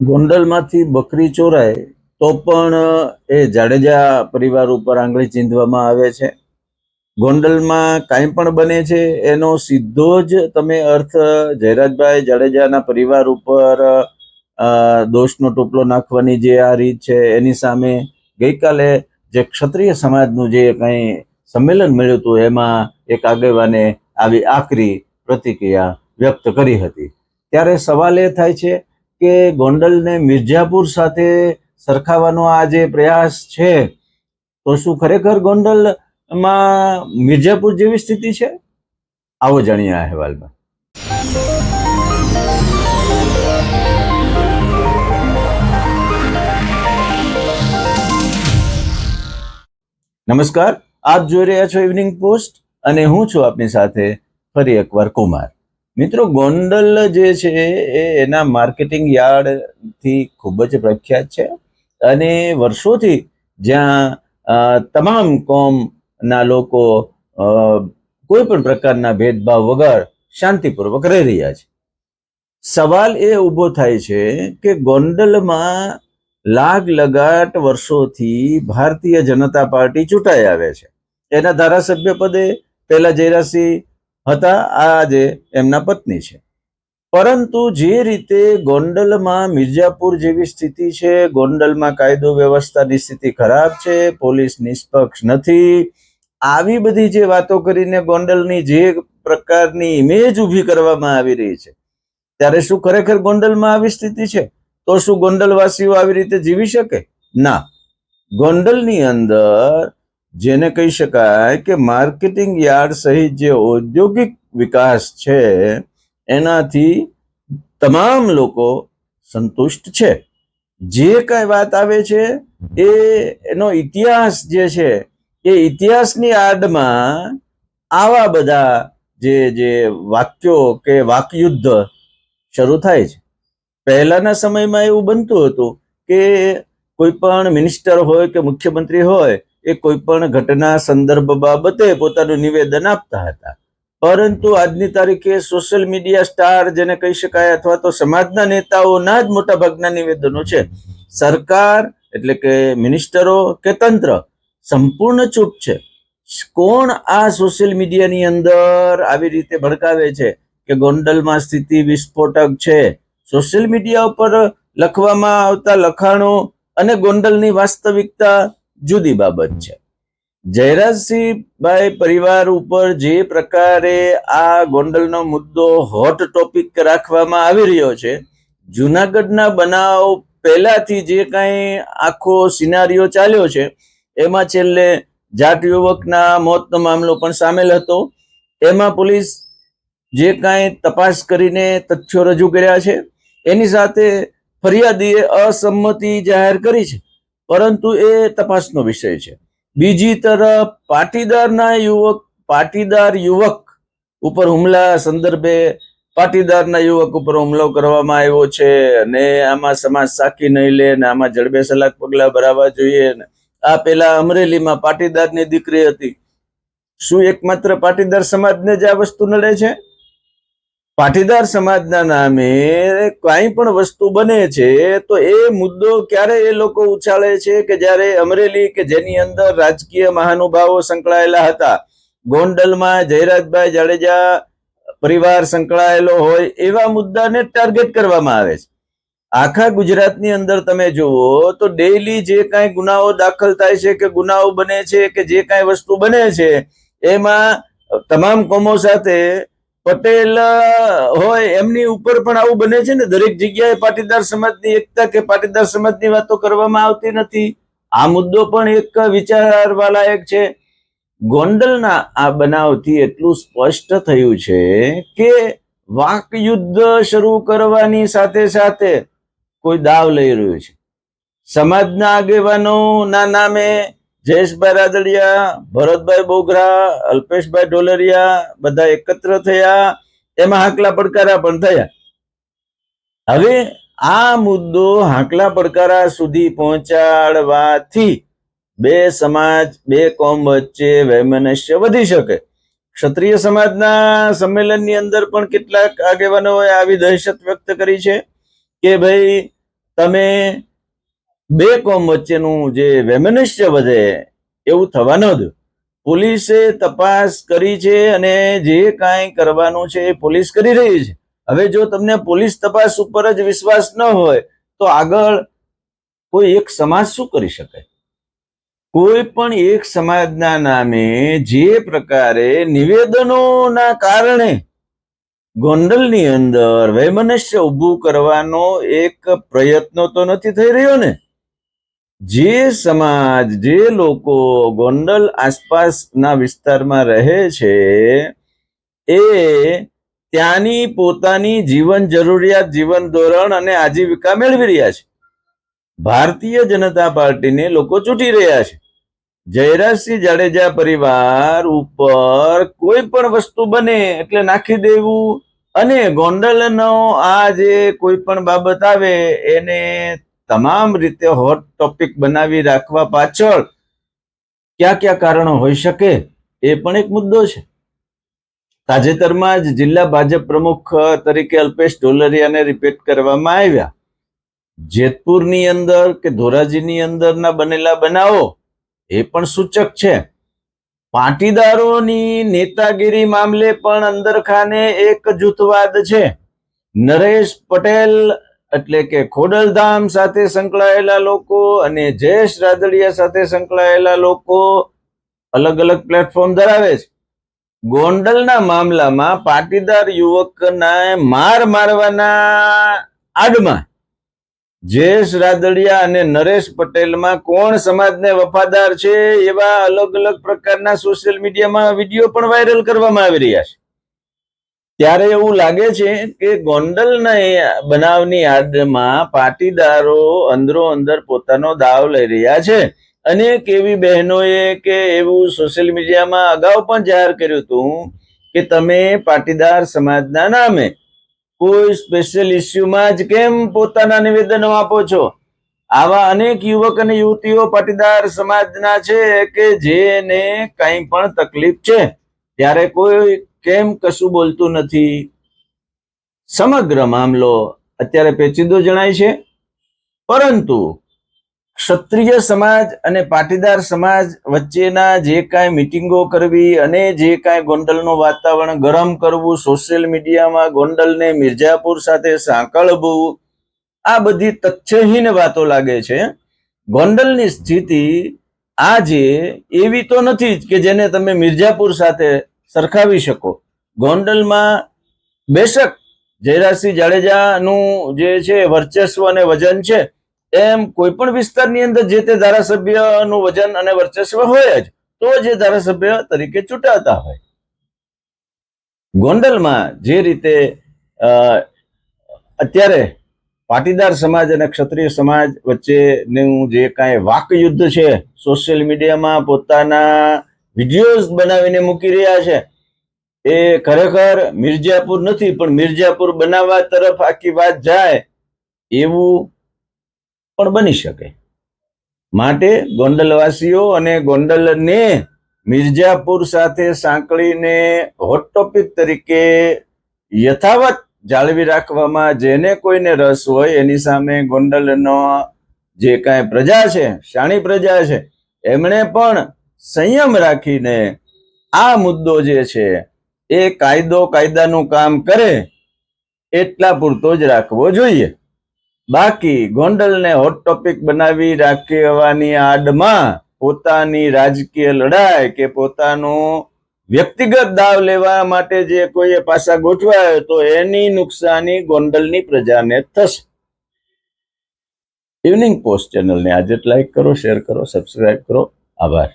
ગોંડલમાંથી બકરી ચોરાય તો પણ એ જાડેજા પરિવાર ઉપર આંગળી ચીંધવામાં આવે છે. ગોંડલમાં કાંઈ પણ બને છે એનો સીધો જ તમે અર્થ જયરાજભાઈ જાડેજાના પરિવાર ઉપર દોષનો ટોપલો નાખવાની જે આ રીત છે એની સામે ગઈકાલે જે ક્ષત્રિય સમાજનું જે કંઈ સંમેલન મળ્યું હતું એમાં એક આગેવાને આવી આકરી પ્રતિક્રિયા વ્યક્ત કરી હતી. ત્યારે સવાલ એ થાય છે કે ગોંડલને મિર્ઝાપુર સાથે સરખાવવાનો આ જે પ્રયાસ છે તો શું ખરેખર ગોંડલમાં મિર્ઝાપુર જેવી સ્થિતિ છે? આવો જાણીએ આ અહેવાલમાં. નમસ્કાર, આપ જોઈ રહ્યા છો ઇવનિંગ પોસ્ટ અને હું છું આપની સાથે ફરી એકવાર કુમાર. મિત્રો, ગોંડલ જે છે એ એના માર્કેટિંગ યાર્ડથી ખૂબ જ પ્રખ્યાત છે અને વર્ષોથી જ્યાં તમામ કોમના લોકો કોઈ પણ પ્રકારના ભેદભાવ વગર શાંતિપૂર્વક રહી રહ્યા છે. સવાલ એ ઊભો થાય છે કે ગોંડલમાં લાગ લગાટ વર્ષોથી ભારતીય જનતા પાર્ટી ચૂંટાઈ આવે છે. એના ધારાસભ્ય પદે પહેલા જયરાજસિંહ હતા, આજે એમના પત્ની છે. પરંતુ જે રીતે ગોંડલમાં મિર્ઝાપુર જેવી સ્થિતિ છે, ગોંડલમાં કાયદો વ્યવસ્થાની સ્થિતિ ખરાબ છે, પોલીસ નિષ્પક્ષ નથી, આવી બધી જે વાતો કરીને ગોંડલની જે પ્રકારની ઇમેજ ઊભી કરવામાં આવી રહી છે, ત્યારે શું ખરેખર ગોંડલમાં આવી સ્થિતિ છે? તો શું ગોંડલવાસીઓ આવી રીતે જીવી શકે? ના. ગોંડલની અંદર જેને કહી શકાય કે માર્કેટિંગ યાર્ડ સહિત જે ઔદ્યોગિક વિકાસ છે એનાથી તમામ લોકો સંતુષ્ટ છે. જે કઈ વાત આવે છે એનો ઇતિહાસ જે છે એ ઇતિહાસની આડમાં આવા બધા જે વાક્યો કે વાકયુદ્ધ શરૂ થાય છે. પહેલાના સમયમાં એવું બનતું હતું કે કોઈ પણ મિનિસ્ટર હોય કે મુખ્યમંત્રી હોય એ કોઈ પણ ઘટના સંદર્ભ બાબતે પોતાનું નિવેદન આપતા હતા. પરંતુ આજની તારીખે સોશિયલ મીડિયા સ્ટાર જેને કહી શકાય અથવા તો સમાજના નેતાઓના જ મોટા ભાગના નિવેદનો છે. સરકાર એટલે કે મિનિસ્ટરો કે તંત્ર સંપૂર્ણ ચૂપ છે. કોણ આ સોશિયલ મીડિયાની અંદર આવી રીતે ભડકાવે છે કે ગોંડલમાં સ્થિતિ વિસ્ફોટક છે? સોશિયલ મીડિયા ઉપર લખવામાં આવતા લખાણો અને ગોંડલની વાસ્તવિકતા જુદી બાબત છે. જયરાજસિંહભાઈ પરિવાર ઉપર જે પ્રકારે આ ગોંડલનો મુદ્દો હોટ ટોપિક રાખવામાં આવી રહ્યો છે, જુનાગઢના બનાવ પહેલાથી જે કાંઈ આખો સિનારીઓ ચાલ્યો છે એમાં છેલ્લે જાટ યુવકના મોતનો મામલો પણ સામેલ હતો. એમાં પોલીસ જે કાંઈ તપાસ કરીને તથ્યો રજૂ કર્યા છે એની સાથે ફરિયાદીએ અસંમતિ જાહેર કરી છે, પરંતુ એ તપાસનો વિષય છે. બીજી તરફ પાટીદાર યુવક ઉપર હુમલા સંદર્ભે પાટીદારના યુવક ઉપર હુમલો કરવામાં આવ્યો છે અને આમાં સમાજ સાખી નહીં લે ને આમાં જડબે સલાક પગલા ભરાવા જોઈએ. આ પેલા અમરેલીમાં પાટીદારની દીકરી હતી. શું એકમાત્ર પાટીદાર સમાજને જ આ વસ્તુ નડે છે? પાટીદાર સમાજના નામે કઈ પણ વસ્તુ બને છે તો એ મુદ્દો ક્યારે એ લોકો ઉછાળે છે કે જ્યારે અમરેલી કે જેની અંદર રાજકીય મહાનુભાવો સંકળાયેલા હતા, ગોંડલમાં જયરાજભાઈ જાડેજા પરિવાર સંકળાયેલો હોય એવા મુદ્દાને ટાર્ગેટ કરવામાં આવે છે. આખા ગુજરાતની અંદર તમે જુઓ તો ડેઈલી જે કાંઈ ગુનાઓ દાખલ થાય છે કે ગુનાઓ બને છે કે જે કાંઈ વસ્તુ બને છે એમાં તમામ કોમો સાથે પટેલ હોય એમની ઉપર પણ આવું બને છે ને. દરેક જગ્યાએ પાટીદાર સમાજની એકતા કે પાટીદાર સમાજની વાતો કરવામાં આવતી નથી. આ મુદ્દો પણ એક વિચારવા લાયક છે. ગોંડલના આ બનાવથી એટલું સ્પષ્ટ થયું છે કે વાકયુદ્ધ શરૂ કરવાની સાથે સાથે કોઈ દાવ લઈ રહ્યું છે. સમાજના આગેવાનોના નામે જયેશભાઈ રાદડિયા, ભરતભાઈ બોગરા, અલ્પેશભાઈ ઢોલરિયા બધા એકત્ર થયા, એમાં હાકલા પડકારા પણ થયા. હવે આ મુદ્દો હાકલા પડકારા સુધી પહોંચાડવાથી બે સમાજ બે કોમ વચ્ચે વૈમનસ્ય વધી શકે. ક્ષત્રિય સમાજના સંમેલનની અંદર પણ કેટલાક આગેવાનોએ આવી દહેશત વ્યક્ત કરી છે કે ભાઈ તમે બે કોમ વચ્ચેનું જે વૈમનસ્ય વધે એવું થવા ન દો. પોલીસે તપાસ કરી છે અને જે કાંઈ કરવાનું છે એ પોલીસ કરી રહી છે. હવે જો તમને પોલીસ તપાસ ઉપર જ વિશ્વાસ ન હોય તો આગળ કોઈ એક સમાજ શું કરી શકે? કોઈ પણ એક સમાજના નામે જે પ્રકારે નિવેદનોના કારણે ગોંડલની અંદર વૈમનસ્ય ઊભું કરવાનો એક પ્રયત્ન તો નથી થઈ રહ્યો ને. જે સમાજ, જે લોકો ગોંડલ આસપાસના વિસ્તારમાં રહે છે એ ત્યાંની પોતાની જીવન જરૂરિયાત, જીવન ધોરણ અને આજીવિકા મેળવી રહ્યા છે. ભારતીય જનતા પાર્ટીને લોકો ચૂંટી રહ્યા છે. જયરાજસિંહ જાડેજા પરિવાર ઉપર કોઈ પણ વસ્તુ બને એટલે નાખી દેવું અને ગોંડલનો આ જે કોઈ પણ બાબત આવે એને તમામ રીતે હોટ ટોપિક બનાવી રાખવા પાછળ ક્યાં ક્યાં કારણો હોઈ શકે એ પણ એક મુદ્દો છે. તાજેતરમાં જ જિલ્લા ભાજપ પ્રમુખ તરીકે અલ્પેશ ઢોલરિયાને રિપીટ કરવામાં આવ્યા. જેતપુરની અંદર કે ધોરાજીની અંદરના બનેલા બનાવો એ પણ સૂચક છે. પાટીદારોની નેતાગીરી મામલે પણ અંદરખાને એક જૂથવાદ છે. નરેશ પટેલ એટલે કે ખોડલધામ સાથે સંકળાયેલા લોકો અને જયેશ રાદડિયા સાથે સંકળાયેલા લોકો અલગ અલગ પ્લેટફોર્મ ધરાવે છે. ગોંડલના મામલામાં પાટીદાર યુવકને માર મારવાના આડમાં જયેશ રાદડિયા અને નરેશ પટેલમાં કોણ સમાજને વફાદાર છે એવા અલગ અલગ પ્રકારના સોશિયલ મીડિયામાં વિડીયો પણ વાયરલ કરવામાં આવી રહ્યા છે. ત્યારે એવું લાગે છે કે ગોંડલના બનાવની આડમાં પાટીદારો અંદરો અંદર પોતાનો દાવ લઈ રહ્યા છે. અનેક એવી બહેનોએ કે એવું સોશિયલ મીડિયામાં અગાઉ પણ જાહેર કર્યું હતું કે તમે પાટીદાર સમાજના નામે કોઈ સ્પેશિયલ ઇસ્યુમાં જ કેમ પોતાના નિવેદનો આપો છો? આવા અનેક યુવક અને યુવતીઓ પાટીદાર સમાજના છે કે જેને કંઈ પણ તકલીફ છે ત્યારે કોઈ કેમ કશું બોલતું નથી. સમગ્ર મામલો અત્યારે પેચીદો જણાય છે. પરંતુ ક્ષત્રિય સમાજ અને પાટીદાર સમાજ વચ્ચેના જે કાંઈ મિટિંગો કરવી અને જે કાંઈ ગોંડલનું વાતાવરણ ગરમ કરવું, સોશિયલ મીડિયામાં ગોંડલને મિર્જાપુર સાથે સાંકળવું, આ બધી તથ્યહીન વાતો લાગે છે. ગોંડલની સ્થિતિ આજે એવી તો નથી જ કે જેને તમે મિર્જાપુર સાથે સરખાવી શકો. ગોંડલમાં બેશક જયરાજસિંહ જાડેજાનું જે છે વર્ચસ્વ અને વજન છે એમ કોઈ પણ વિસ્તારની અંદર જે તે ધારાસભ્યનું વજન અને વર્ચસ્વ હોય જ તો જે ધારાસભ્ય તરીકે ચૂંટાતા હોય. ગોંડલમાં જે રીતે અત્યારે પાટીદાર સમાજ અને ક્ષત્રિય સમાજ વચ્ચેનું જે કાંઈ વાકયુદ્ધ છે, સોશિયલ મીડિયામાં પોતાના વિડીયોઝ બનાવીને મૂકી રહ્યા છે, એ ખરેખર મિર્જાપુર નથી પણ મિર્જાપુર બનાવવા તરફ આખી વાત જાય એવું પણ બની શકે. માટે ગોંડલવાસીઓ અને ગોંડલને મિર્જાપુર સાથે સાંકળીને હોટ ટોપિક તરીકે યથાવત જાળવી રાખવામાં જેને કોઈને રસ હોય એની સામે ગોંડલનો જે કાંઈ પ્રજા છે, શાણી પ્રજા છે, એમણે પણ સંયમ રાખીને આ મુદ્દો જે છે એ કાયદાનું કામ કરે એટલા પૂરતો જ રાખવો જોઈએ. બાકી ગોંડલને હોટ ટોપિક બનાવી રાખવાની આડમાં પોતાની રાજકીય લડાઈ કે પોતાનું વ્યક્તિગત દાવ લેવા માટે જે કોઈએ પાસા ગોઠવાય તો એની નુકસાની ગોંડલની પ્રજાને થશે. ઇવનિંગ પોસ્ટ ચેનલને આજે લાઈક કરો, શેર કરો, સબસ્ક્રાઇબ કરો. આભાર.